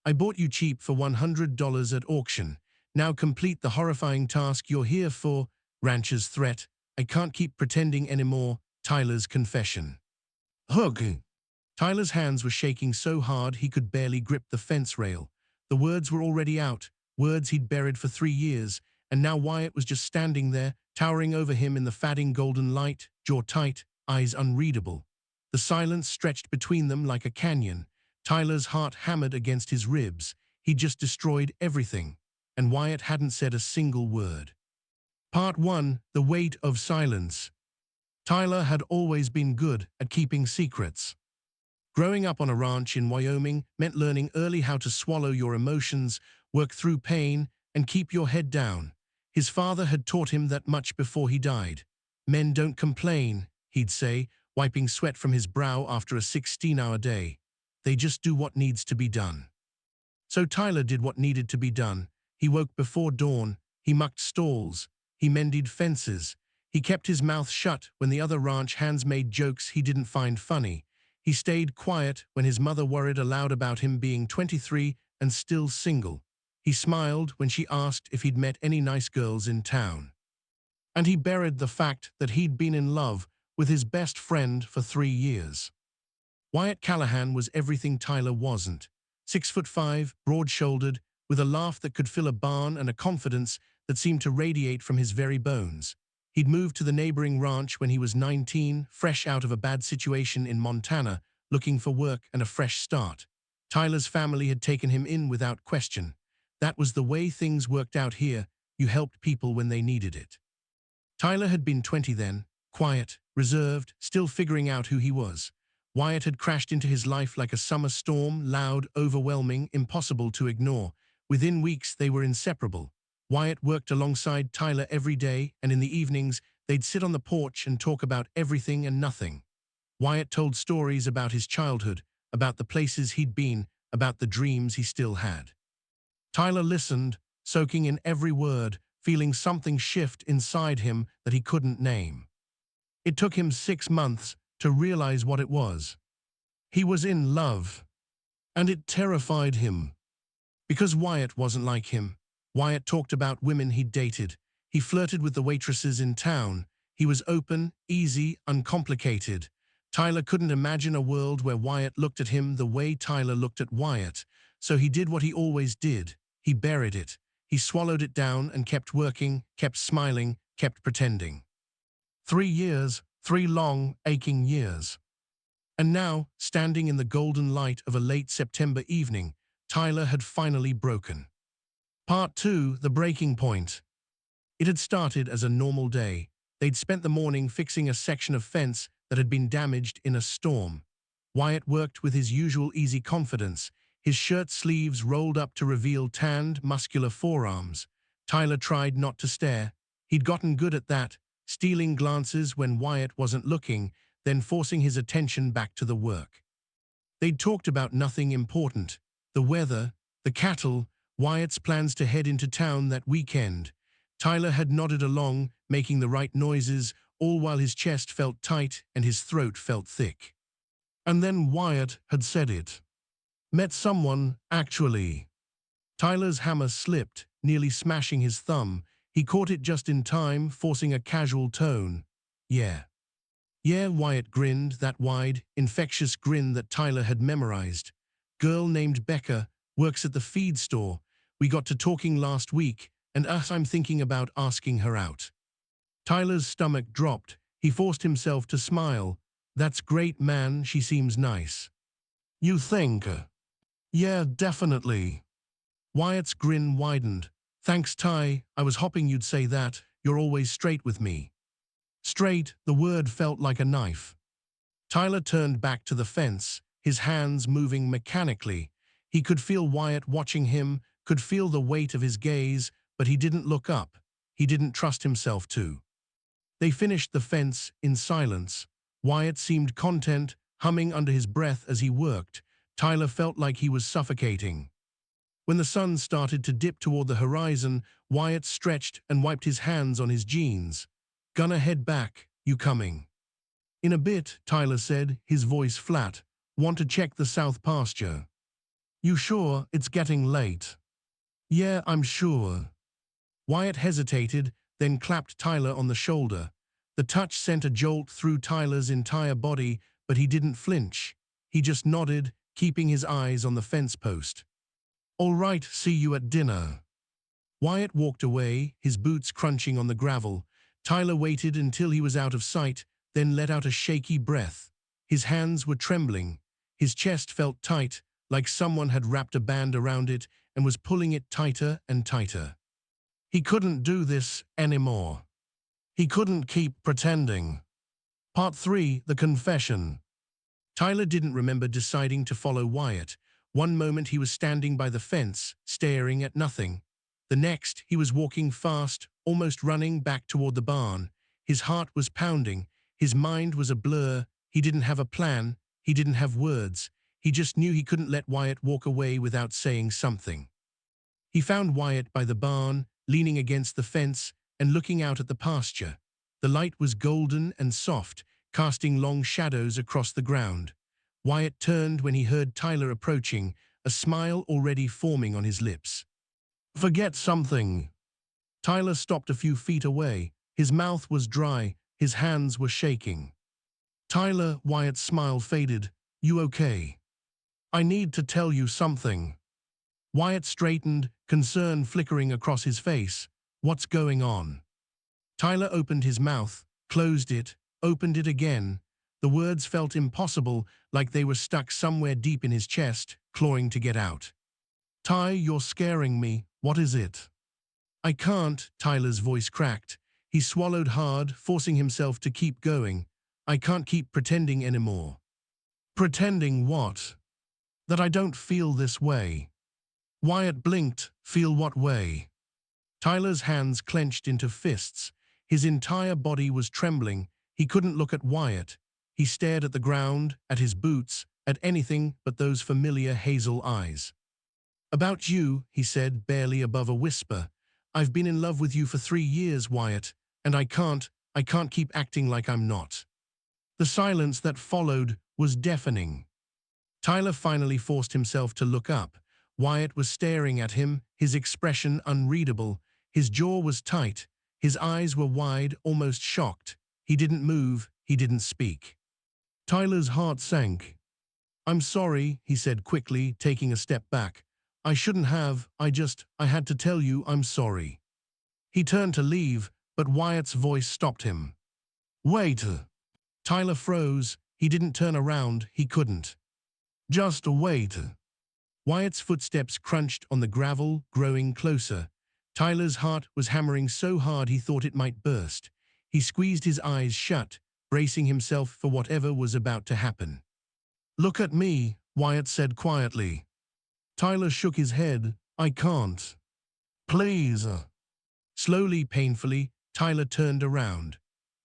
I bought you cheap for $100 at auction. Now complete the horrifying task you're here for. Rancher's threat. I can't keep pretending anymore. Tyler's confession. Hug. Tyler's hands were shaking so hard he could barely grip the fence rail. The words were already out, words he'd buried for 3 years, and now Wyatt was just standing there, towering over him in the fading golden light, jaw tight, eyes unreadable. The silence stretched between them like a canyon. Tyler's heart hammered against his ribs. He'd just destroyed everything, and Wyatt hadn't said a single word. Part 1. The Weight of Silence. Tyler had always been good at keeping secrets. Growing up on a ranch in Wyoming meant learning early how to swallow your emotions, work through pain, and keep your head down. His father had taught him that much before he died. Men don't complain, he'd say, wiping sweat from his brow after a 16-hour day. They just do what needs to be done. So Tyler did what needed to be done. He woke before dawn, he mucked stalls, he mended fences. He kept his mouth shut when the other ranch hands made jokes he didn't find funny. He stayed quiet when his mother worried aloud about him being 23 and still single. He smiled when she asked if he'd met any nice girls in town. And he buried the fact that he'd been in love with his best friend for 3 years. Wyatt Callahan was everything Tyler wasn't. 6'5", broad-shouldered, with a laugh that could fill a barn and a confidence that seemed to radiate from his very bones. He'd moved to the neighboring ranch when he was 19, fresh out of a bad situation in Montana, looking for work and a fresh start. Tyler's family had taken him in without question. That was the way things worked out here. You helped people when they needed it. Tyler had been 20 then, quiet, reserved, still figuring out who he was. Wyatt had crashed into his life like a summer storm, loud, overwhelming, impossible to ignore. Within weeks, they were inseparable. Wyatt worked alongside Tyler every day, and in the evenings, they'd sit on the porch and talk about everything and nothing. Wyatt told stories about his childhood, about the places he'd been, about the dreams he still had. Tyler listened, soaking in every word, feeling something shift inside him that he couldn't name. It took him 6 months to realize what it was. He was in love, and it terrified him. Because Wyatt wasn't like him. Wyatt talked about women he'd dated. He flirted with the waitresses in town. He was open, easy, uncomplicated. Tyler couldn't imagine a world where Wyatt looked at him the way Tyler looked at Wyatt. So he did what he always did. He buried it. He swallowed it down and kept working, kept smiling, kept pretending. 3 years, 3 long, aching years. And now, standing in the golden light of a late September evening, Tyler had finally broken. Part 2. The Breaking Point. It had started as a normal day. They'd spent the morning fixing a section of fence that had been damaged in a storm. Wyatt worked with his usual easy confidence, his shirt sleeves rolled up to reveal tanned, muscular forearms. Tyler tried not to stare. He'd gotten good at that, stealing glances when Wyatt wasn't looking, then forcing his attention back to the work. They'd talked about nothing important. The weather, the cattle, Wyatt's plans to head into town that weekend. Tyler had nodded along, making the right noises, all while his chest felt tight and his throat felt thick. And then Wyatt had said it. Met someone, actually. Tyler's hammer slipped, nearly smashing his thumb. He caught it just in time, forcing a casual tone. Yeah. Yeah, Wyatt grinned, that wide, infectious grin that Tyler had memorized. Girl named Becca, works at the feed store. We got to talking last week, and I'm thinking about asking her out. Tyler's stomach dropped. He forced himself to smile. That's great, man, she seems nice. You think? Yeah, definitely. Wyatt's grin widened. Thanks, Ty, I was hoping you'd say that. You're always straight with me. Straight, the word felt like a knife. Tyler turned back to the fence, his hands moving mechanically. He could feel Wyatt watching him, could feel the weight of his gaze, but he didn't look up. He didn't trust himself to. They finished the fence in silence. Wyatt seemed content, humming under his breath as he worked. Tyler felt like he was suffocating. When the sun started to dip toward the horizon, Wyatt stretched and wiped his hands on his jeans. Gonna head back, you coming? In a bit, Tyler said, his voice flat. Want to check the south pasture? You sure it's getting late? Yeah, I'm sure. Wyatt hesitated, then clapped Tyler on the shoulder. The touch sent a jolt through Tyler's entire body, but he didn't flinch. He just nodded, keeping his eyes on the fence post. All right, see you at dinner. Wyatt walked away, his boots crunching on the gravel. Tyler waited until he was out of sight, then let out a shaky breath. His hands were trembling. His chest felt tight, like someone had wrapped a band around it and was pulling it tighter and tighter. He couldn't do this anymore. He couldn't keep pretending. Part 3, The Confession. Tyler didn't remember deciding to follow Wyatt. One moment he was standing by the fence, staring at nothing. The next, he was walking fast, almost running back toward the barn. His heart was pounding. His mind was a blur. He didn't have a plan. He didn't have words. He just knew he couldn't let Wyatt walk away without saying something. He found Wyatt by the barn, leaning against the fence and looking out at the pasture. The light was golden and soft, casting long shadows across the ground. Wyatt turned when he heard Tyler approaching, a smile already forming on his lips. Forget something. Tyler stopped a few feet away. His mouth was dry, his hands were shaking. Tyler, Wyatt's smile faded. You okay? I need to tell you something. Wyatt straightened, concern flickering across his face. What's going on? Tyler opened his mouth, closed it, opened it again. The words felt impossible, like they were stuck somewhere deep in his chest, clawing to get out. Ty, you're scaring me. What is it? I can't, Tyler's voice cracked. He swallowed hard, forcing himself to keep going. I can't keep pretending anymore. Pretending what? That I don't feel this way. Wyatt blinked. Feel what way? Tyler's hands clenched into fists. His entire body was trembling. He couldn't look at Wyatt. He stared at the ground, at his boots, at anything but those familiar hazel eyes. About you, he said, barely above a whisper. I've been in love with you for 3 years, Wyatt, and I can't keep acting like I'm not. The silence that followed was deafening. Tyler finally forced himself to look up. Wyatt was staring at him, his expression unreadable. His jaw was tight. His eyes were wide, almost shocked. He didn't move. He didn't speak. Tyler's heart sank. I'm sorry, he said quickly, taking a step back. I shouldn't have. I had to tell you I'm sorry. He turned to leave, but Wyatt's voice stopped him. Wait. Tyler froze. He didn't turn around. He couldn't. Just wait. Wyatt's footsteps crunched on the gravel, growing closer. Tyler's heart was hammering so hard he thought it might burst. He squeezed his eyes shut, bracing himself for whatever was about to happen. Look at me, Wyatt said quietly. Tyler shook his head. I can't. Please. Slowly, painfully, Tyler turned around.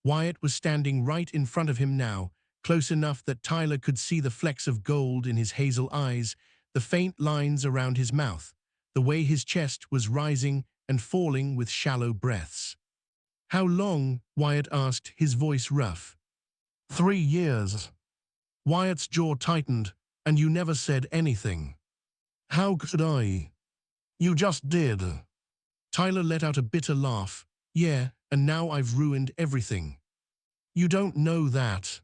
Wyatt was standing right in front of him now, close enough that Tyler could see the flecks of gold in his hazel eyes, the faint lines around his mouth, the way his chest was rising and falling with shallow breaths. How long? Wyatt asked, his voice rough. 3 years. Wyatt's jaw tightened. And you never said anything. How could I? You just did. Tyler let out a bitter laugh. Yeah, and now I've ruined everything. You don't know that.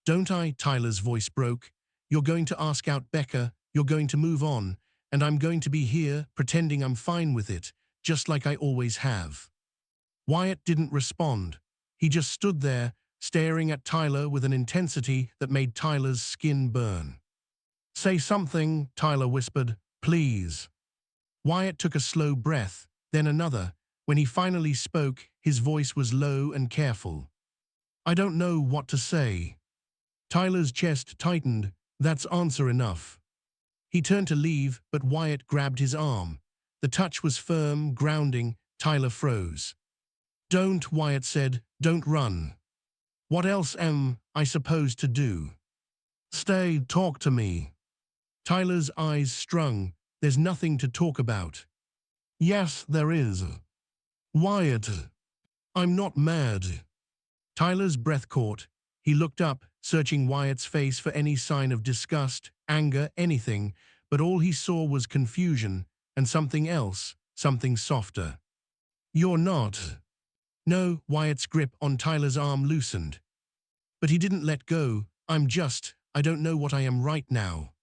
Don't I? Tyler's voice broke. You're going to ask out Becca, you're going to move on, and I'm going to be here, pretending I'm fine with it, just like I always have. Wyatt didn't respond. He just stood there, staring at Tyler with an intensity that made Tyler's skin burn. Say something, Tyler whispered, please. Wyatt took a slow breath, then another. When he finally spoke, his voice was low and careful. I don't know what to say. Tyler's chest tightened. That's answer enough. He turned to leave, but Wyatt grabbed his arm. The touch was firm, grounding. Tyler froze. Don't, Wyatt said, don't run. What else am I supposed to do? Stay, talk to me. Tyler's eyes strung. There's nothing to talk about. Yes, there is. Wyatt. I'm not mad. Tyler's breath caught. He looked up, searching Wyatt's face for any sign of disgust, anger, anything, but all he saw was confusion and something else, something softer. "You're not." No, Wyatt's grip on Tyler's arm loosened. But he didn't let go. I don't know what I am right now."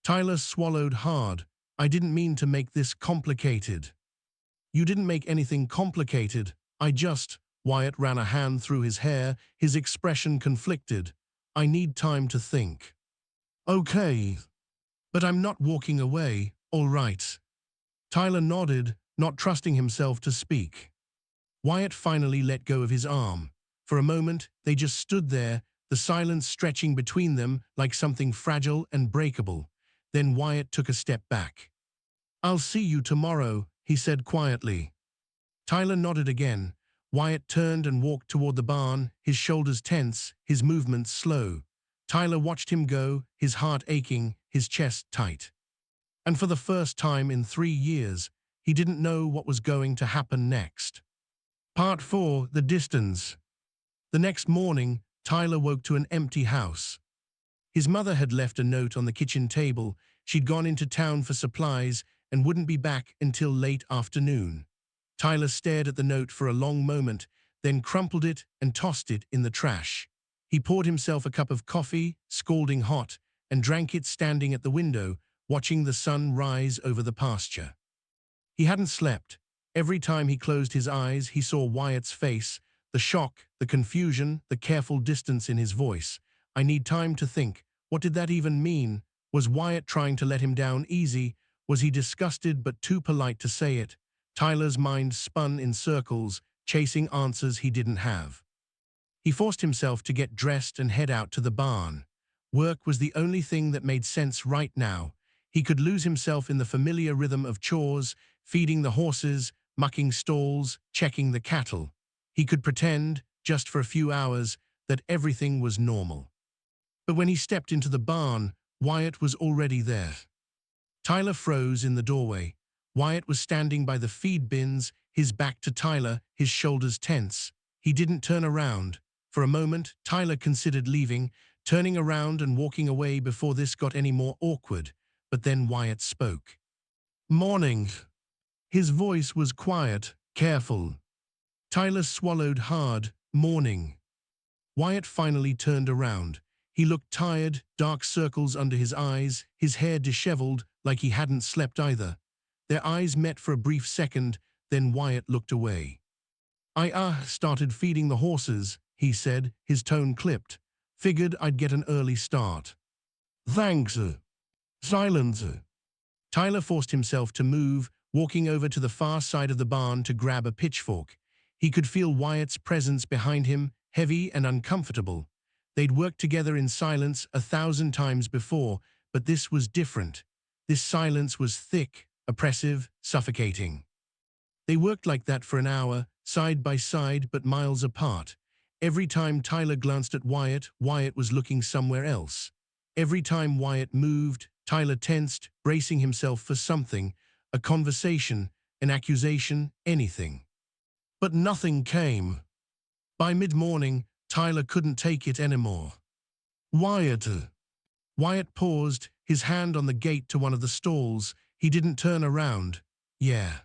Tyler swallowed hard. "I didn't mean to make this complicated." "You didn't make anything complicated. Wyatt ran a hand through his hair, his expression conflicted. "I need time to think." "Okay. But I'm not walking away, all right." Tyler nodded, not trusting himself to speak. Wyatt finally let go of his arm. For a moment, they just stood there, the silence stretching between them like something fragile and breakable. Then Wyatt took a step back. "I'll see you tomorrow," he said quietly. Tyler nodded again. Wyatt turned and walked toward the barn, his shoulders tense, his movements slow. Tyler watched him go, his heart aching, his chest tight. And for the first time in 3 years, he didn't know what was going to happen next. Part 4. The Distance. The next morning, Tyler woke to an empty house. His mother had left a note on the kitchen table. She'd gone into town for supplies and wouldn't be back until late afternoon. Tyler stared at the note for a long moment, then crumpled it and tossed it in the trash. He poured himself a cup of coffee, scalding hot, and drank it standing at the window, watching the sun rise over the pasture. He hadn't slept. Every time he closed his eyes, he saw Wyatt's face, the shock, the confusion, the careful distance in his voice. "I need time to think." What did that even mean? Was Wyatt trying to let him down easy? Was he disgusted but too polite to say it? Tyler's mind spun in circles, chasing answers he didn't have. He forced himself to get dressed and head out to the barn. Work was the only thing that made sense right now. He could lose himself in the familiar rhythm of chores, feeding the horses, mucking stalls, checking the cattle. He could pretend, just for a few hours, that everything was normal. But when he stepped into the barn, Wyatt was already there. Tyler froze in the doorway. Wyatt was standing by the feed bins, his back to Tyler, his shoulders tense. He didn't turn around. For a moment, Tyler considered leaving, turning around and walking away before this got any more awkward. But then Wyatt spoke. "Morning." His voice was quiet, careful. Tyler swallowed hard. "Morning." Wyatt finally turned around. He looked tired, dark circles under his eyes, his hair disheveled, like he hadn't slept either. Their eyes met for a brief second, then Wyatt looked away. "I started feeding the horses," he said, his tone clipped. "Figured I'd get an early start." "Thanks." Silence. Tyler forced himself to move, walking over to the far side of the barn to grab a pitchfork. He could feel Wyatt's presence behind him, heavy and uncomfortable. They'd worked together in silence 1,000 times before, but this was different. This silence was thick, oppressive, suffocating. They worked like that for an hour, side by side but miles apart. Every time Tyler glanced at Wyatt, Wyatt was looking somewhere else. Every time Wyatt moved, Tyler tensed, bracing himself for something, a conversation, an accusation, anything. But nothing came. By mid-morning, Tyler couldn't take it anymore. "Wyatt." Wyatt paused, his hand on the gate to one of the stalls. He didn't turn around. "Yeah.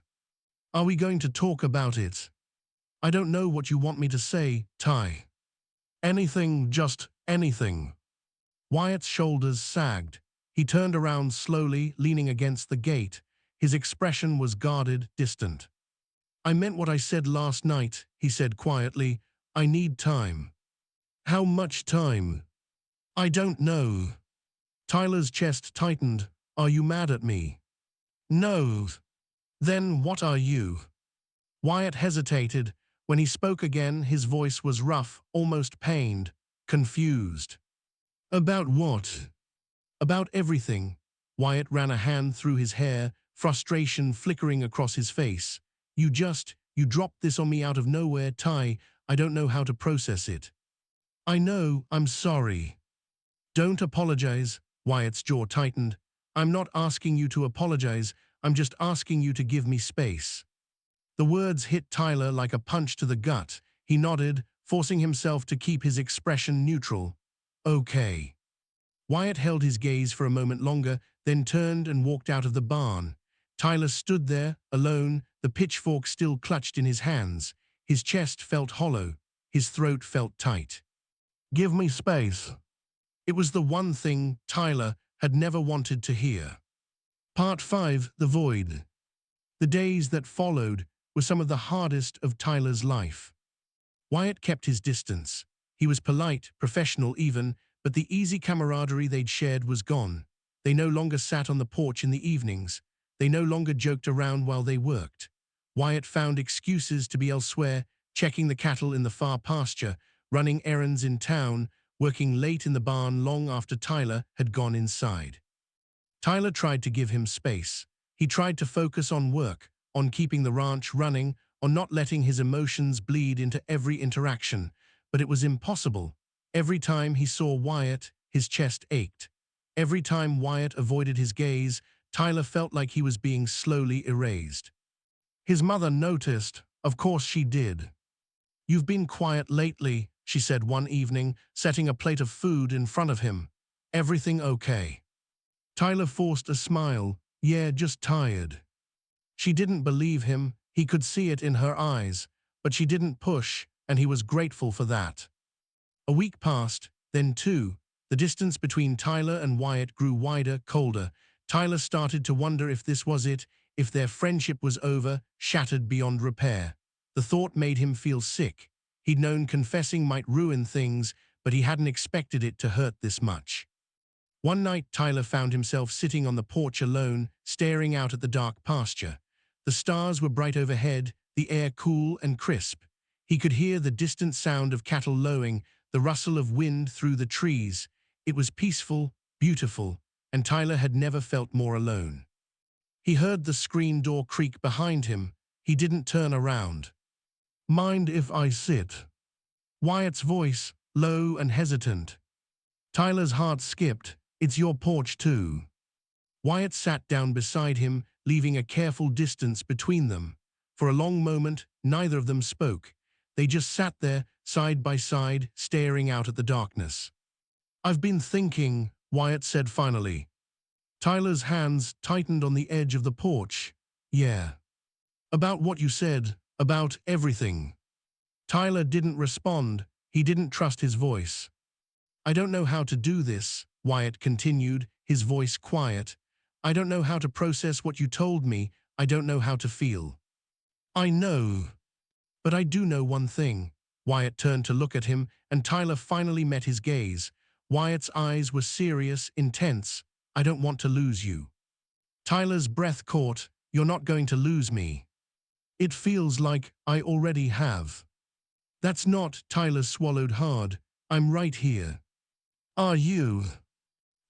Are we going to talk about it?" "I don't know what you want me to say, Ty." "Anything, just anything." Wyatt's shoulders sagged. He turned around slowly, leaning against the gate. His expression was guarded, distant. "I meant what I said last night," he said quietly. "I need time." "How much time?" "I don't know." Tyler's chest tightened. "Are you mad at me?" "No." "Then what are you?" Wyatt hesitated. When he spoke again, his voice was rough, almost pained, confused. "About what?" "About everything." Wyatt ran a hand through his hair, frustration flickering across his face. You dropped this on me out of nowhere, Ty. I don't know how to process it." "I know, I'm sorry." "Don't apologize." Wyatt's jaw tightened. "I'm not asking you to apologize. I'm just asking you to give me space." The words hit Tyler like a punch to the gut. He nodded, forcing himself to keep his expression neutral. "Okay." Wyatt held his gaze for a moment longer, then turned and walked out of the barn. Tyler stood there, alone, the pitchfork still clutched in his hands. His chest felt hollow. His throat felt tight. "Give me space." It was the one thing Tyler had never wanted to hear. Part 5, The Void. The days that followed were some of the hardest of Tyler's life. Wyatt kept his distance. He was polite, professional even, but the easy camaraderie they'd shared was gone. They no longer sat on the porch in the evenings. They no longer joked around while they worked. Wyatt found excuses to be elsewhere, checking the cattle in the far pasture, running errands in town, working late in the barn long after Tyler had gone inside. Tyler tried to give him space. He tried to focus on work, on keeping the ranch running, on not letting his emotions bleed into every interaction, but it was impossible. Every time he saw Wyatt, his chest ached. Every time Wyatt avoided his gaze, Tyler felt like he was being slowly erased. His mother noticed. Of course she did. "You've been quiet lately," she said one evening, setting a plate of food in front of him. "Everything okay?" Tyler forced a smile. "Yeah, just tired." She didn't believe him. He could see it in her eyes, but she didn't push, and he was grateful for that. A week passed, then two. The distance between Tyler and Wyatt grew wider, colder. Tyler started to wonder if this was it, if their friendship was over, shattered beyond repair. The thought made him feel sick. He'd known confessing might ruin things, but he hadn't expected it to hurt this much. One night, Tyler found himself sitting on the porch alone, staring out at the dark pasture. The stars were bright overhead, the air cool and crisp. He could hear the distant sound of cattle lowing, the rustle of wind through the trees. It was peaceful, beautiful, and Tyler had never felt more alone. He heard the screen door creak behind him. He didn't turn around. "Mind if I sit?" Wyatt's voice, low and hesitant. Tyler's heart skipped. "It's your porch too." Wyatt sat down beside him, leaving a careful distance between them. For a long moment, neither of them spoke. They just sat there, side by side, staring out at the darkness. "I've been thinking," Wyatt said finally. Tyler's hands tightened on the edge of the porch. "Yeah." "About what you said, about everything." Tyler didn't respond. He didn't trust his voice. "I don't know how to do this," Wyatt continued, his voice quiet. "I don't know how to process what you told me. I don't know how to feel." "I know. But I do know one thing." Wyatt turned to look at him, and Tyler finally met his gaze. Wyatt's eyes were serious, intense. "I don't want to lose you." Tyler's breath caught. "You're not going to lose me." "It feels like I already have." "That's not," Tyler swallowed hard. "I'm right here." "Are you?"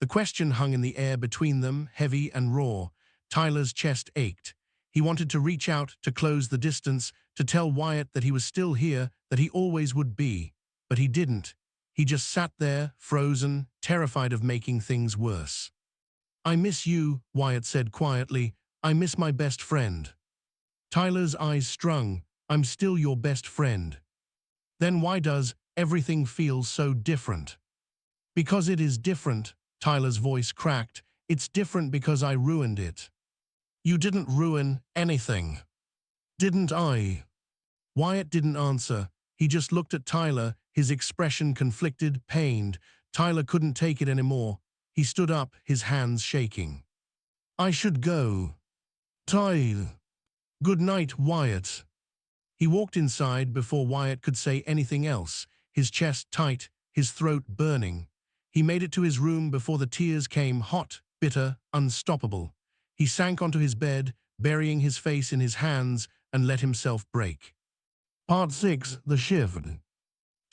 The question hung in the air between them, heavy and raw. Tyler's chest ached. He wanted to reach out, to close the distance, to tell Wyatt that he was still here, that he always would be. But he didn't. He just sat there, frozen, terrified of making things worse. "I miss you," Wyatt said quietly. "I miss my best friend." Tyler's eyes strung. "I'm still your best friend." "Then why does everything feel so different?" "Because it is different," Tyler's voice cracked. "It's different because I ruined it." "You didn't ruin anything." "Didn't I?" Wyatt didn't answer. He just looked at Tyler, his expression conflicted, pained. Tyler couldn't take it anymore. He stood up, his hands shaking. "I should go." "Tyler." "Good night, Wyatt." He walked inside before Wyatt could say anything else, his chest tight, his throat burning. He made it to his room before the tears came, hot, bitter, unstoppable. He sank onto his bed, burying his face in his hands, and let himself break. Part 6, The Shift.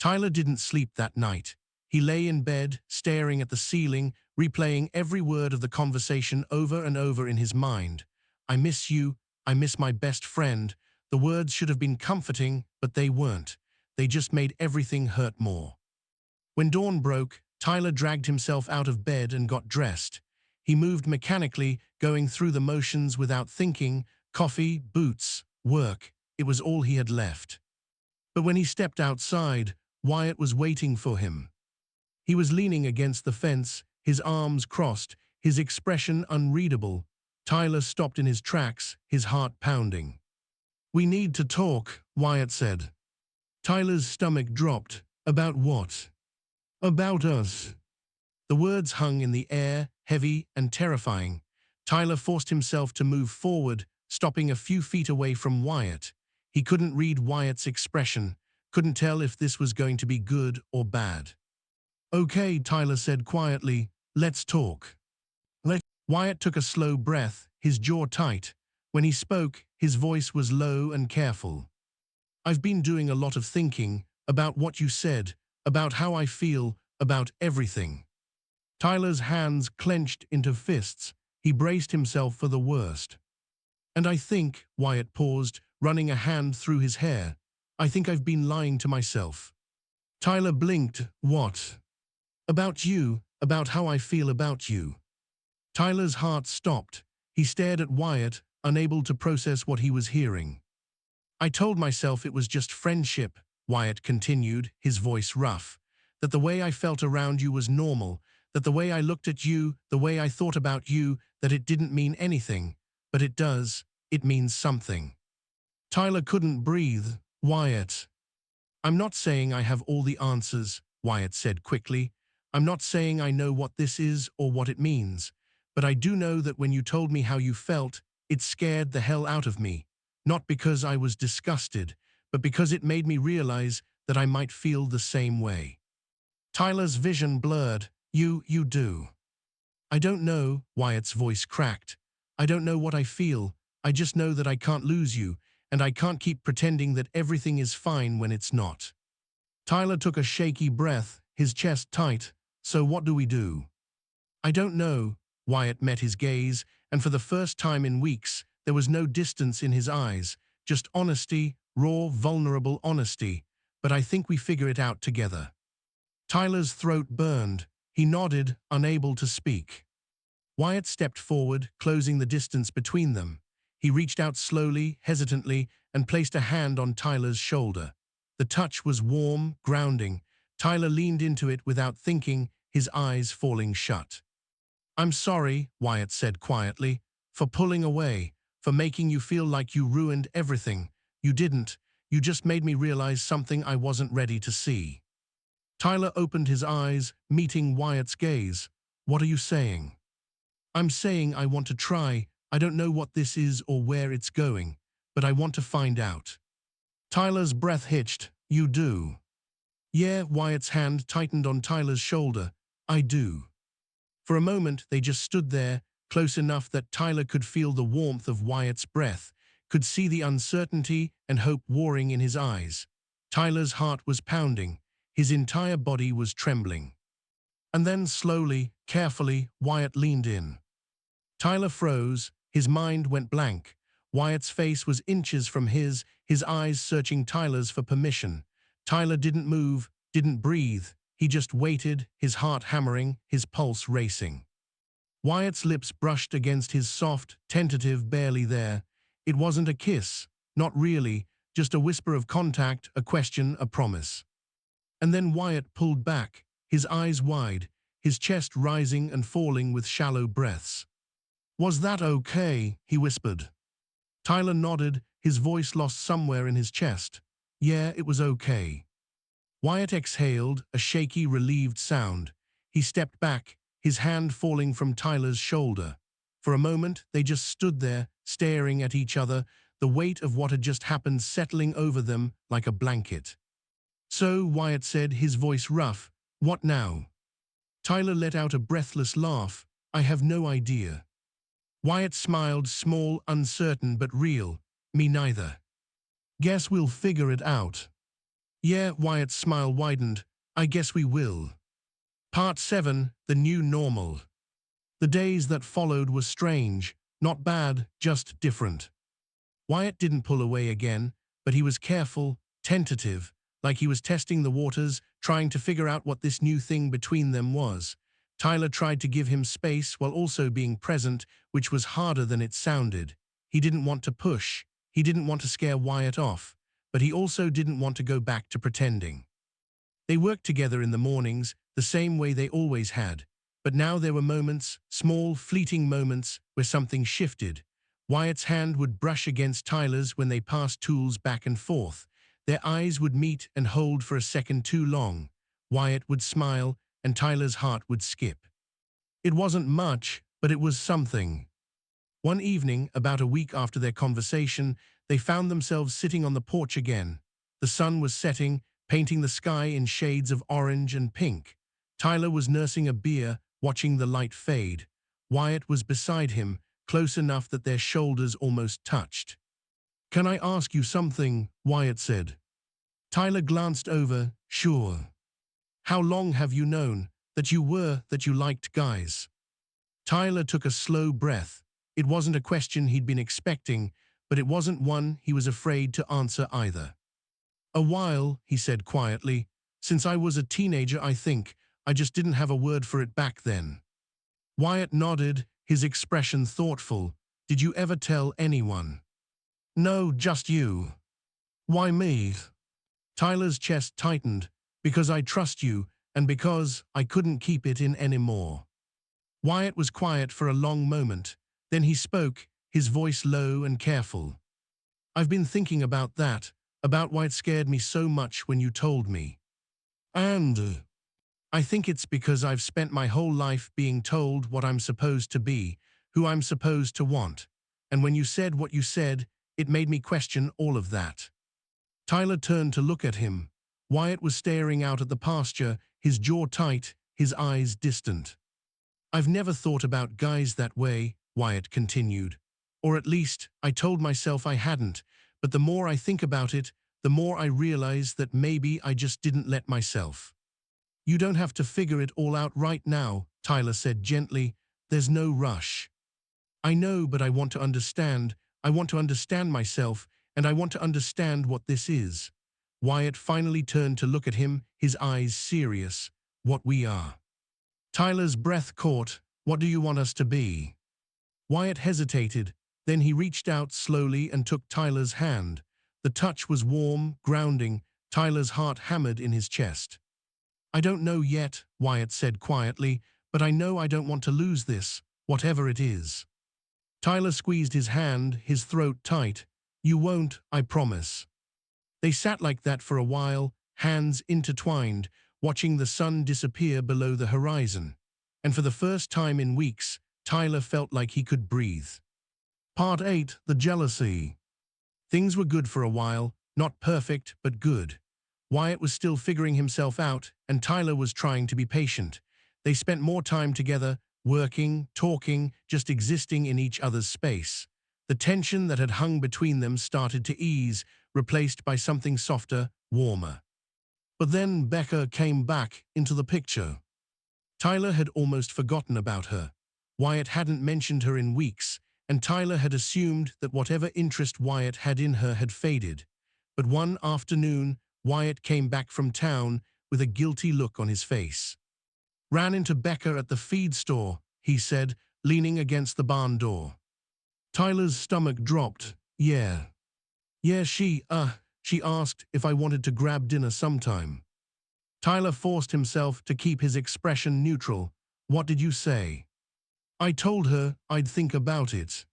Tyler didn't sleep that night. He lay in bed, staring at the ceiling, replaying every word of the conversation over and over in his mind. "I miss you. I miss my best friend." The words should have been comforting, but they weren't. They just made everything hurt more. When dawn broke, Tyler dragged himself out of bed and got dressed. He moved mechanically, going through the motions without thinking. Coffee, boots, work. It was all he had left. But when he stepped outside, Wyatt was waiting for him. He was leaning against the fence, his arms crossed, his expression unreadable. Tyler stopped in his tracks, his heart pounding. "We need to talk," Wyatt said. Tyler's stomach dropped. "About what?" "About us." The words hung in the air, heavy and terrifying. Tyler forced himself to move forward, stopping a few feet away from Wyatt. He couldn't read Wyatt's expression, couldn't tell if this was going to be good or bad. "Okay," Tyler said quietly, "let's talk." Wyatt took a slow breath, his jaw tight. When he spoke, his voice was low and careful. "I've been doing a lot of thinking about what you said, about how I feel, about everything." Tyler's hands clenched into fists. He braced himself for the worst. "And I think," Wyatt paused, running a hand through his hair, "I think I've been lying to myself." Tyler blinked. "What?" "About you, about how I feel about you." Tyler's heart stopped. He stared at Wyatt, unable to process what he was hearing. "I told myself it was just friendship," Wyatt continued, his voice rough. "That the way I felt around you was normal, that the way I looked at you, the way I thought about you, that it didn't mean anything. But it does. It means something." Tyler couldn't breathe. "Wyatt." "I'm not saying I have all the answers," Wyatt said quickly. "I'm not saying I know what this is or what it means. But I do know that when you told me how you felt, it scared the hell out of me. Not because I was disgusted, but because it made me realize that I might feel the same way." Tyler's vision blurred. You do." "I don't know," Wyatt's voice cracked. "I don't know what I feel. I just know that I can't lose you, and I can't keep pretending that everything is fine when it's not." Tyler took a shaky breath, his chest tight. "So what do we do?" "I don't know." Wyatt met his gaze, and for the first time in weeks, there was no distance in his eyes, just honesty, raw, vulnerable honesty. "But I think we figure it out together." Tyler's throat burned. He nodded, unable to speak. Wyatt stepped forward, closing the distance between them. He reached out slowly, hesitantly, and placed a hand on Tyler's shoulder. The touch was warm, grounding. Tyler leaned into it without thinking, his eyes falling shut. "I'm sorry," Wyatt said quietly, "for pulling away, for making you feel like you ruined everything. You didn't. You just made me realize something I wasn't ready to see." Tyler opened his eyes, meeting Wyatt's gaze. "What are you saying?" "I'm saying I want to try. I don't know what this is or where it's going, but I want to find out." Tyler's breath hitched. "You do?" "Yeah," Wyatt's hand tightened on Tyler's shoulder. "I do." For a moment, they just stood there, close enough that Tyler could feel the warmth of Wyatt's breath, could see the uncertainty and hope warring in his eyes. Tyler's heart was pounding. His entire body was trembling. And then slowly, carefully, Wyatt leaned in. Tyler froze. His mind went blank. Wyatt's face was inches from his eyes searching Tyler's for permission. Tyler didn't move, didn't breathe. He just waited, his heart hammering, his pulse racing. Wyatt's lips brushed against his soft, tentative, barely there. It wasn't a kiss, not really, just a whisper of contact, a question, a promise. And then Wyatt pulled back, his eyes wide, his chest rising and falling with shallow breaths. "Was that okay?" he whispered. Tyler nodded, his voice lost somewhere in his chest. "Yeah, it was okay." Wyatt exhaled, a shaky, relieved sound. He stepped back, his hand falling from Tyler's shoulder. For a moment, they just stood there, staring at each other, the weight of what had just happened settling over them like a blanket. "So," Wyatt said, his voice rough, "what now?" Tyler let out a breathless laugh. "I have no idea." Wyatt smiled, small, uncertain, but real. "Me neither. Guess we'll figure it out." "Yeah," Wyatt's smile widened. "I guess we will." Part 7, The New Normal. The days that followed were strange, not bad, just different. Wyatt didn't pull away again, but he was careful, tentative, like he was testing the waters, trying to figure out what this new thing between them was. Tyler tried to give him space while also being present, which was harder than it sounded. He didn't want to push. He didn't want to scare Wyatt off, but he also didn't want to go back to pretending. They worked together in the mornings, the same way they always had. But now there were moments, small, fleeting moments, where something shifted. Wyatt's hand would brush against Tyler's when they passed tools back and forth. Their eyes would meet and hold for a second too long. Wyatt would smile, and Tyler's heart would skip. It wasn't much, but it was something. One evening, about a week after their conversation, they found themselves sitting on the porch again. The sun was setting, painting the sky in shades of orange and pink. Tyler was nursing a beer, watching the light fade. Wyatt was beside him, close enough that their shoulders almost touched. "Can I ask you something?" Wyatt said. Tyler glanced over. "Sure." "How long have you known that you liked guys?" Tyler took a slow breath. It wasn't a question he'd been expecting, but it wasn't one he was afraid to answer either. "A while," he said quietly. "Since I was a teenager, I think. I just didn't have a word for it back then." Wyatt nodded, his expression thoughtful. "Did you ever tell anyone?" "No, just you." "Why me?" Tyler's chest tightened. "Because I trust you, and because I couldn't keep it in anymore." Wyatt was quiet for a long moment. Then he spoke, his voice low and careful. "I've been thinking about that, about why it scared me so much when you told me. And I think it's because I've spent my whole life being told what I'm supposed to be, who I'm supposed to want. And when you said what you said, it made me question all of that." Tyler turned to look at him. Wyatt was staring out at the pasture, his jaw tight, his eyes distant. "I've never thought about guys that way," Wyatt continued. "Or at least, I told myself I hadn't, but the more I think about it, the more I realize that maybe I just didn't let myself." "You don't have to figure it all out right now," Tyler said gently. "There's no rush." "I know, but I want to understand. I want to understand myself, and I want to understand what this is." Wyatt finally turned to look at him, his eyes serious. "What we are." Tyler's breath caught. "What do you want us to be?" Wyatt hesitated. Then he reached out slowly and took Tyler's hand. The touch was warm, grounding. Tyler's heart hammered in his chest. "I don't know yet," Wyatt said quietly, "but I know I don't want to lose this, whatever it is." Tyler squeezed his hand, his throat tight. "You won't, I promise." They sat like that for a while, hands intertwined, watching the sun disappear below the horizon. And for the first time in weeks, Tyler felt like he could breathe. Part 8. The Jealousy. Things were good for a while, not perfect, but good. Wyatt was still figuring himself out, and Tyler was trying to be patient. They spent more time together, working, talking, just existing in each other's space. The tension that had hung between them started to ease, replaced by something softer, warmer. But then Becca came back into the picture. Tyler had almost forgotten about her. Wyatt hadn't mentioned her in weeks, and Tyler had assumed that whatever interest Wyatt had in her had faded. But one afternoon, Wyatt came back from town with a guilty look on his face. "Ran into Becca at the feed store," he said, leaning against the barn door. Tyler's stomach dropped. "Yeah. Yeah, she asked if I wanted to grab dinner sometime." Tyler forced himself to keep his expression neutral. "What did you say?" "I told her I'd think about it."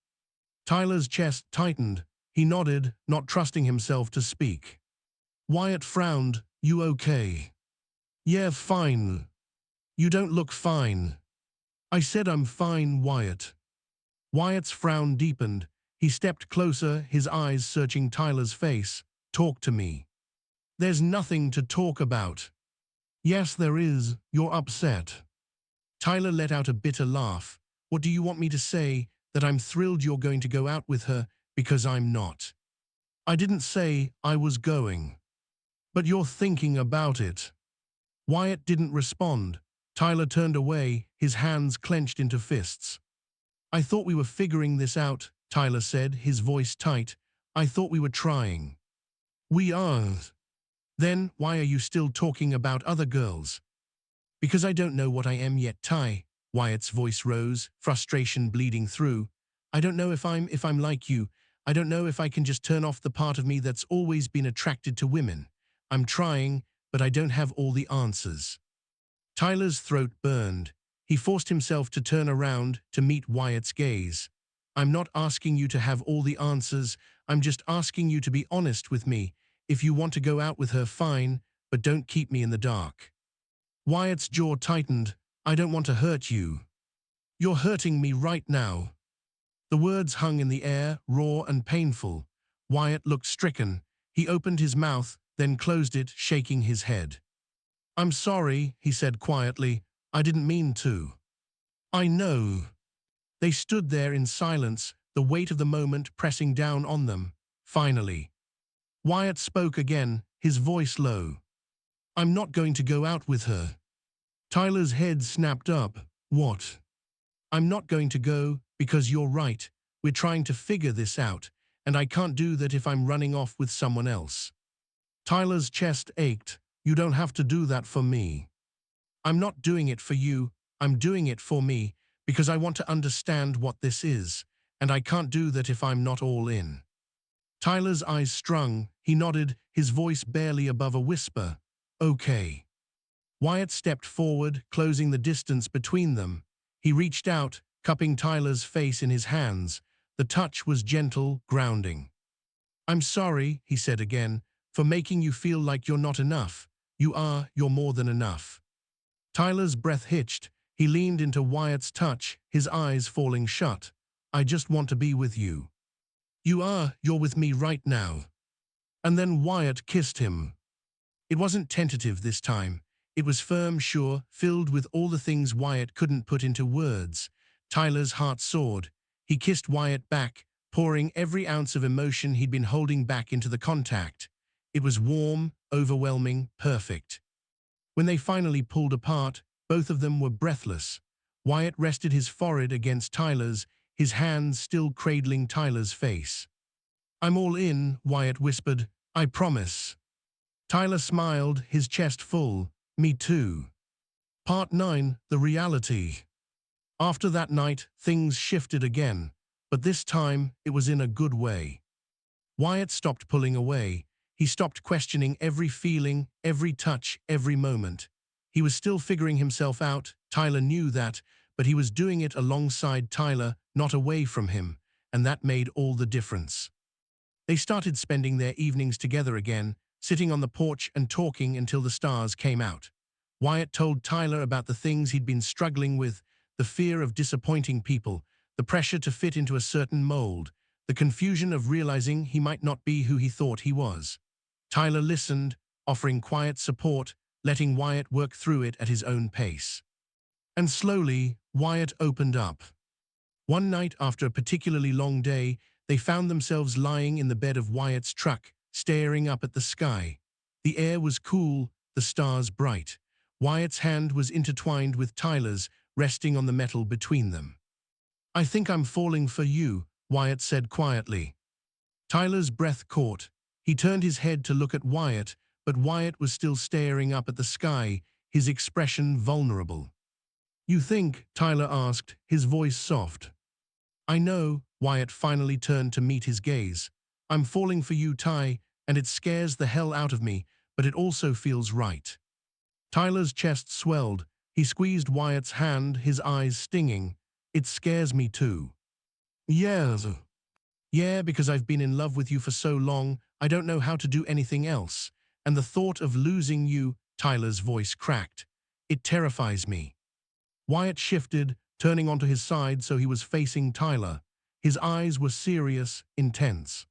Tyler's chest tightened. He nodded, not trusting himself to speak. Wyatt frowned. "You okay?" "Yeah, fine." "You don't look fine." "I said I'm fine, Wyatt." Wyatt's frown deepened. He stepped closer, his eyes searching Tyler's face. "Talk to me." "There's nothing to talk about." "Yes, there is. You're upset." Tyler let out a bitter laugh. "What do you want me to say? That I'm thrilled you're going to go out with her, because I'm not." "I didn't say I was going." "But you're thinking about it." Wyatt didn't respond. Tyler turned away, his hands clenched into fists. "I thought we were figuring this out," Tyler said, his voice tight. "I thought we were trying." "We aren't." "Then why are you still talking about other girls?" "Because I don't know what I am yet, Ty." Wyatt's voice rose, frustration bleeding through. "I don't know if I'm like you. I don't know if I can just turn off the part of me that's always been attracted to women. I'm trying, but I don't have all the answers." Tyler's throat burned. He forced himself to turn around to meet Wyatt's gaze. I'm not asking you to have all the answers. I'm just asking you to be honest with me. If you want to go out with her, fine, but don't keep me in the dark. Wyatt's jaw tightened. I don't want to hurt you. You're hurting me right now. The words hung in the air, raw and painful. Wyatt looked stricken. He opened his mouth, then closed it, shaking his head. I'm sorry, he said quietly. I didn't mean to. I know. They stood there in silence, the weight of the moment pressing down on them. Finally, Wyatt spoke again, his voice low. I'm not going to go out with her. Tyler's head snapped up. What? I'm not going to go, because you're right. We're trying to figure this out, and I can't do that if I'm running off with someone else. Tyler's chest ached. You don't have to do that for me. I'm not doing it for you, I'm doing it for me, because I want to understand what this is, and I can't do that if I'm not all in. Tyler's eyes strung. He nodded, his voice barely above a whisper. Okay. Wyatt stepped forward, closing the distance between them. He reached out, cupping Tyler's face in his hands. The touch was gentle, grounding. I'm sorry, he said again, for making you feel like you're not enough. You're more than enough. Tyler's breath hitched. He leaned into Wyatt's touch, his eyes falling shut. I just want to be with you. You're with me right now. And then Wyatt kissed him. It wasn't tentative this time. It was firm, sure, filled with all the things Wyatt couldn't put into words. Tyler's heart soared. He kissed Wyatt back, pouring every ounce of emotion he'd been holding back into the contact. It was warm, overwhelming, perfect. When they finally pulled apart, both of them were breathless. Wyatt rested his forehead against Tyler's, his hands still cradling Tyler's face. I'm all in, Wyatt whispered. I promise. Tyler smiled, his chest full. Me too. Part 9, The Reality. After that night, things shifted again, but this time it was in a good way. Wyatt stopped pulling away. He stopped questioning every feeling, every touch, every moment. He was still figuring himself out, Tyler knew that, but he was doing it alongside Tyler, not away from him, and that made all the difference. They started spending their evenings together again, sitting on the porch and talking until the stars came out. Wyatt told Tyler about the things he'd been struggling with, the fear of disappointing people, the pressure to fit into a certain mold, the confusion of realizing he might not be who he thought he was. Tyler listened, offering quiet support, letting Wyatt work through it at his own pace. And slowly, Wyatt opened up. One night after a particularly long day, they found themselves lying in the bed of Wyatt's truck, staring up at the sky. The air was cool, the stars bright. Wyatt's hand was intertwined with Tyler's, resting on the metal between them. I think I'm falling for you, Wyatt said quietly. Tyler's breath caught. He turned his head to look at Wyatt, but Wyatt was still staring up at the sky, his expression vulnerable. You think? Tyler asked, his voice soft. I know, Wyatt finally turned to meet his gaze. I'm falling for you, Ty, and it scares the hell out of me, but it also feels right. Tyler's chest swelled. He squeezed Wyatt's hand, his eyes stinging. It scares me too. Yes. Yeah, because I've been in love with you for so long, I don't know how to do anything else. And the thought of losing you, Tyler's voice cracked. It terrifies me. Wyatt shifted, turning onto his side so he was facing Tyler. His eyes were serious, intense.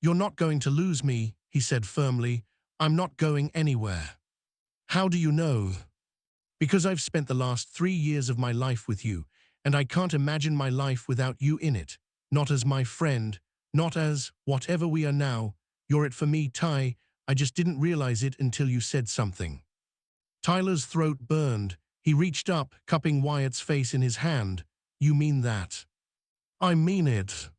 You're not going to lose me, he said firmly. I'm not going anywhere. How do you know? Because I've spent the last 3 years of my life with you, and I can't imagine my life without you in it. Not as my friend, not as whatever we are now. You're it for me, Ty. I just didn't realize it until you said something. Tyler's throat burned. He reached up, cupping Wyatt's face in his hand. You mean that? I mean it.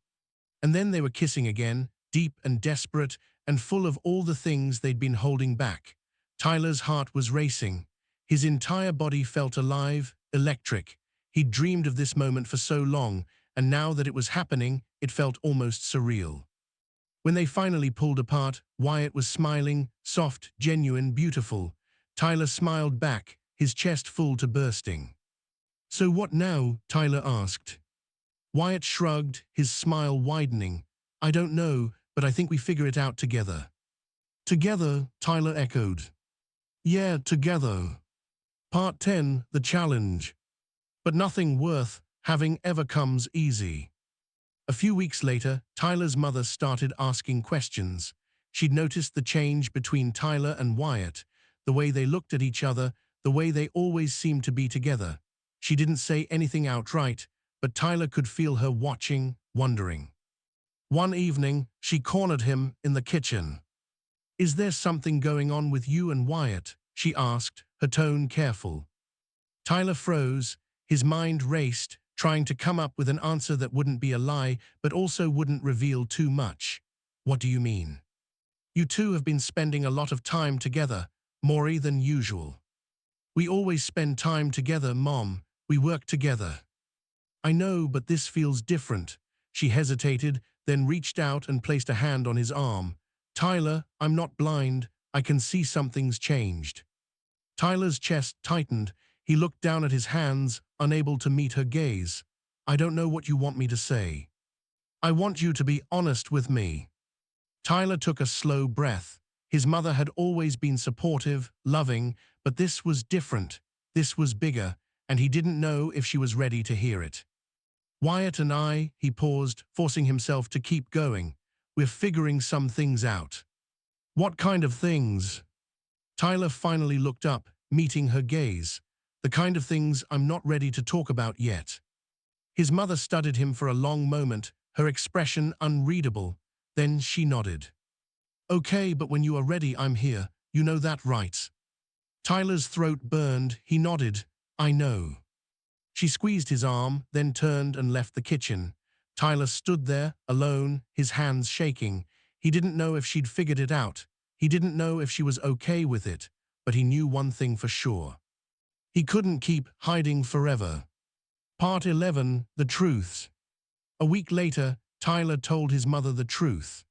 And then they were kissing again, deep and desperate, and full of all the things they'd been holding back. Tyler's heart was racing. His entire body felt alive, electric. He'd dreamed of this moment for so long, and now that it was happening, it felt almost surreal. When they finally pulled apart, Wyatt was smiling, soft, genuine, beautiful. Tyler smiled back, his chest full to bursting. So what now? Tyler asked. Wyatt shrugged, his smile widening. I don't know, but I think we figure it out together. Together, Tyler echoed. Yeah, together. Part 10, The Challenge. But nothing worth having ever comes easy. A few weeks later, Tyler's mother started asking questions. She'd noticed the change between Tyler and Wyatt, the way they looked at each other, the way they always seemed to be together. She didn't say anything outright, but Tyler could feel her watching, wondering. One evening, she cornered him in the kitchen. Is there something going on with you and Wyatt? She asked, her tone careful. Tyler froze, his mind raced, trying to come up with an answer that wouldn't be a lie, but also wouldn't reveal too much. What do you mean? You two have been spending a lot of time together, more than usual. We always spend time together, Mom. We work together. I know, but this feels different. She hesitated, then reached out and placed a hand on his arm. Tyler, I'm not blind. I can see something's changed. Tyler's chest tightened. He looked down at his hands, unable to meet her gaze. I don't know what you want me to say. I want you to be honest with me. Tyler took a slow breath. His mother had always been supportive, loving, but this was different. This was bigger, and he didn't know if she was ready to hear it. Wyatt and I, he paused, forcing himself to keep going. We're figuring some things out. What kind of things? Tyler finally looked up, meeting her gaze. The kind of things I'm not ready to talk about yet. His mother studied him for a long moment, her expression unreadable. Then she nodded. Okay, but when you are ready, I'm here. You know that, right? Tyler's throat burned. He nodded. I know. She squeezed his arm, then turned and left the kitchen. Tyler stood there, alone, his hands shaking. He didn't know if she'd figured it out. He didn't know if she was okay with it, but he knew one thing for sure. He couldn't keep hiding forever. Part 11, The Truths. A week later, Tyler told his mother the truth.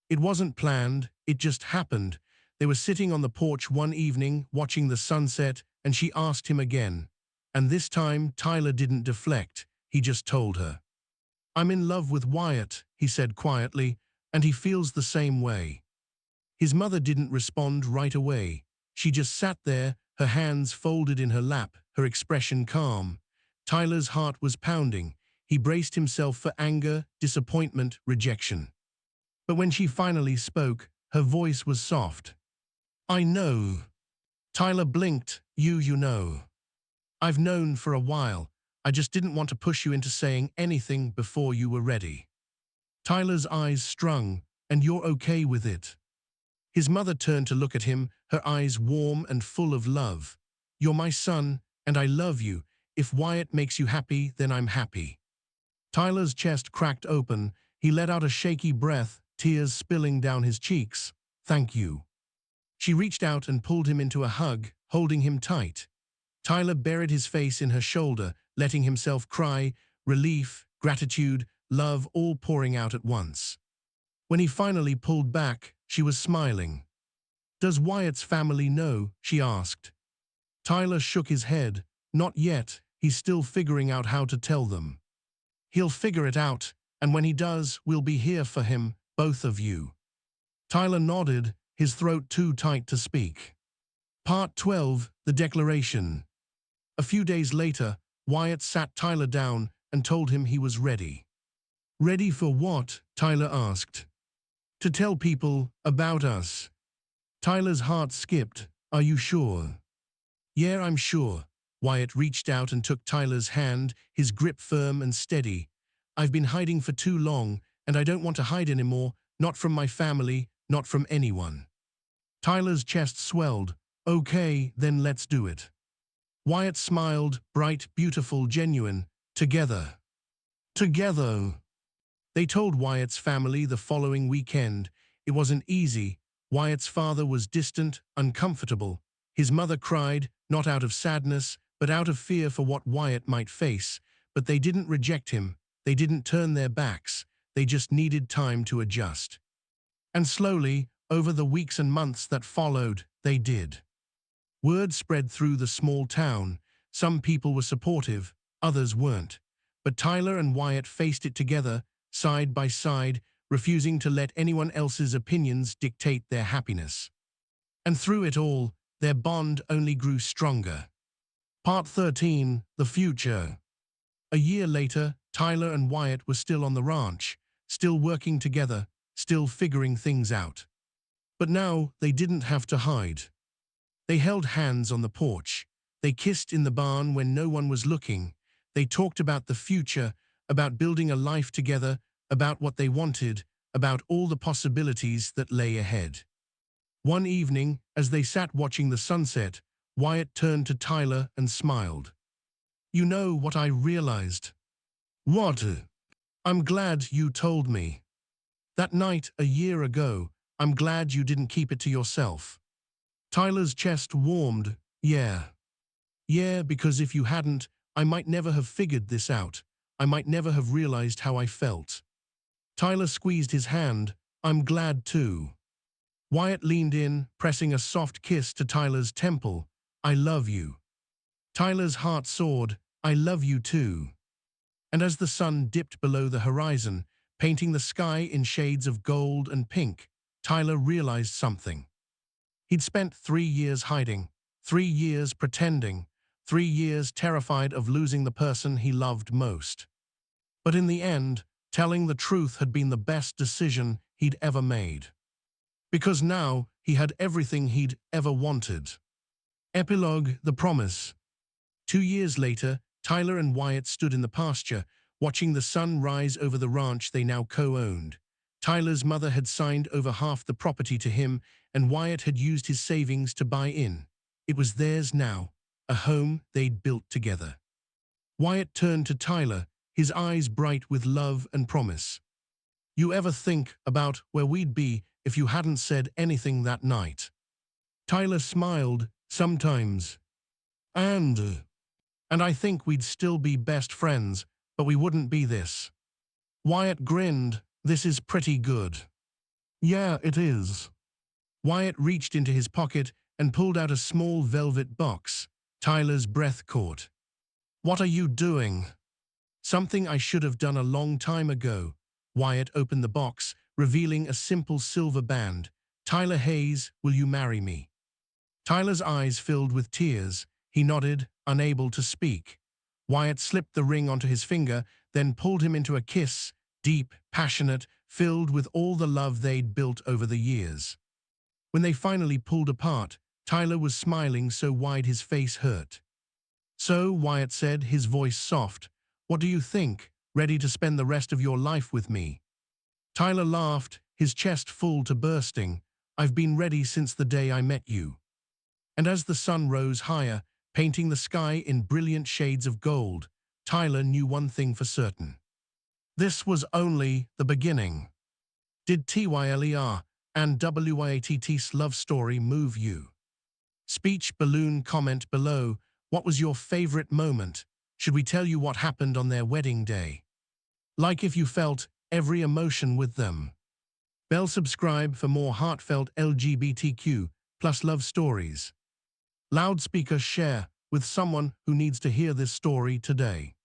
It wasn't planned, it just happened. They were sitting on the porch one evening, watching the sunset, and she asked him again. And this time, Tyler didn't deflect, he just told her. I'm in love with Wyatt, he said quietly, and he feels the same way. His mother didn't respond right away. She just sat there, her hands folded in her lap, her expression calm. Tyler's heart was pounding. He braced himself for anger, disappointment, rejection. But when she finally spoke, her voice was soft. I know. Tyler blinked. You know. I've known for a while. I just didn't want to push you into saying anything before you were ready. Tyler's eyes strung. And you're okay with it? His mother turned to look at him, her eyes warm and full of love. You're my son, and I love you. If Wyatt makes you happy, then I'm happy. Tyler's chest cracked open. He let out a shaky breath, tears spilling down his cheeks. Thank you. She reached out and pulled him into a hug, holding him tight. Tyler buried his face in her shoulder, letting himself cry, relief, gratitude, love all pouring out at once. When he finally pulled back, she was smiling. Does Wyatt's family know? She asked. Tyler shook his head. Not yet, he's still figuring out how to tell them. He'll figure it out, and when he does, we'll be here for him, both of you. Tyler nodded, his throat too tight to speak. Part 12, The Declaration. A few days later, Wyatt sat Tyler down and told him he was ready. Ready for what? Tyler asked. To tell people about us. Tyler's heart skipped. Are you sure? Yeah, I'm sure. Wyatt reached out and took Tyler's hand, his grip firm and steady. I've been hiding for too long, and I don't want to hide anymore, not from my family, not from anyone. Tyler's chest swelled. Okay, then let's do it. Wyatt smiled, bright, beautiful, genuine. Together. Together. They told Wyatt's family the following weekend. It wasn't easy. Wyatt's father was distant, uncomfortable. His mother cried, not out of sadness, but out of fear for what Wyatt might face. But they didn't reject him. They didn't turn their backs. They just needed time to adjust. And slowly, over the weeks and months that followed, they did. Word spread through the small town. Some people were supportive, others weren't. But Tyler and Wyatt faced it together, side by side, refusing to let anyone else's opinions dictate their happiness. And through it all, their bond only grew stronger. Part 13, The Future. A year later, Tyler and Wyatt were still on the ranch, still working together, still figuring things out. But now they didn't have to hide. They held hands on the porch. They kissed in the barn when no one was looking. They talked about the future, about building a life together, about what they wanted, about all the possibilities that lay ahead. One evening, as they sat watching the sunset, Wyatt turned to Tyler and smiled. "You know what I realized?" "What?" "I'm glad you told me. That night a year ago, I'm glad you didn't keep it to yourself." Tyler's chest warmed. "Yeah. Yeah, because if you hadn't, I might never have figured this out. I might never have realized how I felt." Tyler squeezed his hand. "I'm glad too." Wyatt leaned in, pressing a soft kiss to Tyler's temple. "I love you." Tyler's heart soared. "I love you too." And as the sun dipped below the horizon, painting the sky in shades of gold and pink, Tyler realized something. He'd spent 3 years hiding, 3 years pretending, 3 years terrified of losing the person he loved most. But in the end, telling the truth had been the best decision he'd ever made. Because now he had everything he'd ever wanted. Epilogue: The Promise. 2 years later, Tyler and Wyatt stood in the pasture, watching the sun rise over the ranch they now co-owned. Tyler's mother had signed over half the property to him, and Wyatt had used his savings to buy in. It was theirs now, a home they'd built together. Wyatt turned to Tyler, his eyes bright with love and promise. "You ever think about where we'd be if you hadn't said anything that night?" Tyler smiled. "Sometimes. And I think we'd still be best friends, but we wouldn't be this." Wyatt grinned. "This is pretty good." "Yeah, it is." Wyatt reached into his pocket and pulled out a small velvet box. Tyler's breath caught. "What are you doing?" "Something I should have done a long time ago." Wyatt opened the box, revealing a simple silver band. "Tyler Hayes, will you marry me?" Tyler's eyes filled with tears. He nodded, unable to speak. Wyatt slipped the ring onto his finger, then pulled him into a kiss, deep, passionate, filled with all the love they'd built over the years. When they finally pulled apart, Tyler was smiling so wide his face hurt. "So," Wyatt said, his voice soft, "what do you think? Ready to spend the rest of your life with me?" Tyler laughed, his chest full to bursting. "I've been ready since the day I met you." And as the sun rose higher, painting the sky in brilliant shades of gold, Tyler knew one thing for certain. This was only the beginning. Did Tyler and Wyatt's love story move you? Speech balloon comment below. What was your favorite moment? Should we tell you what happened on their wedding day? Like if you felt every emotion with them. Bell subscribe for more heartfelt LGBTQ plus love stories. Loudspeaker share with someone who needs to hear this story today.